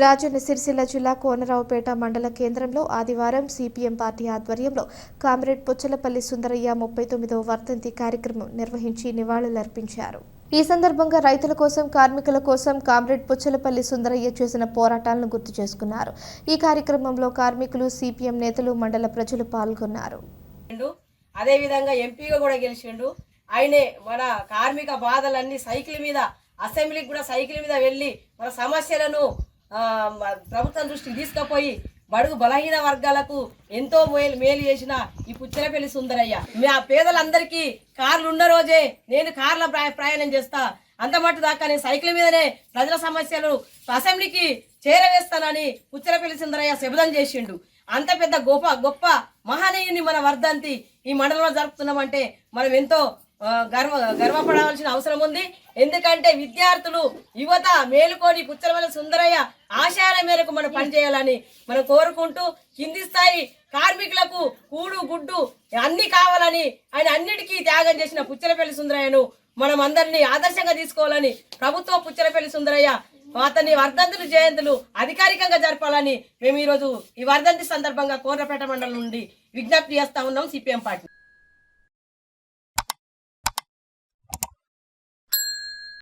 రాజన్న సిరిసిల్ల జిల్లా కోనరావుపేట మండల కేంద్రంలో ఆదివారం సిపిఎం పార్టీ ఆధ్వర్యంలో కామ్రేడ్ పుచ్చలపల్లి సుందరయ్య 39వ వర్ధంతి కార్యక్రమం నిర్వహించి నివాళులర్పించారు. ఈ సందర్భంగా రైతుల కోసం, కార్మికుల కోసం కామ్రేడ్ పుచ్చలపల్లి సుందరయ్య చేసిన పోరాటాలను గుర్తు చేసుకున్నారు. ఈ కార్యక్రమంలో కార్మికులు, సిపిఎం నేతలు, మండల ప్రజలు పాల్గొన్నారు. అదే విధంగా ఎంపీగా కూడా గెలిచిండు. ఆయనే మన కార్మిక బాధలన్నీ సైకిల్ మీద అసెంబ్లీకి కూడా సైకిల్ మీద వెళ్ళి మన సమస్యలను ప్రభుత్వం దృష్టికి తీసుకుపోయి బడుగు బలహీన వర్గాలకు ఎంతో మేలు చేసిన ఈ పుచ్చలపల్లి సుందరయ్య. ఆ పేదలందరికీ కార్లు ఉన్న రోజే నేను కార్ల ప్రయాణం చేస్తా, అంత మట్టు దాకా నేను సైకిల్ మీదనే ప్రజల సమస్యలు అసెంబ్లీకి చేరవేస్తానని పుచ్చలపల్లి సుందరయ్య శపథం చేసిండు. అంత పెద్ద గొప్ప మహనీయుని మన వర్ధంతి ఈ మండలంలో జరుపుతున్నామంటే మనం ఎంతో గర్వపడవలసిన అవసరం ఉంది. ఎందుకంటే విద్యార్థులు, యువత మేలుకొని పుచ్చలపల్లి సుందరయ్య ఆశయాల మేరకు మనం పనిచేయాలని మనం కోరుకుంటూ, కింది స్థాయి కార్మికులకు కూడు గుడ్డు అన్ని కావాలని ఆయన అన్నిటికీ త్యాగం చేసిన పుచ్చలపల్లి సుందరయ్యను మనం అందరినీ ఆదర్శంగా తీసుకోవాలని ప్రభుత్వం పుచ్చలపల్లి సుందరయ్య అతని వర్ధంతులు, జయంతులు అధికారికంగా జరపాలని మేము ఈరోజు ఈ వర్ధంతి సందర్భంగా కోనరావుపేట మండలం నుండి విజ్ఞప్తి చేస్తా ఉన్నాం. CPM party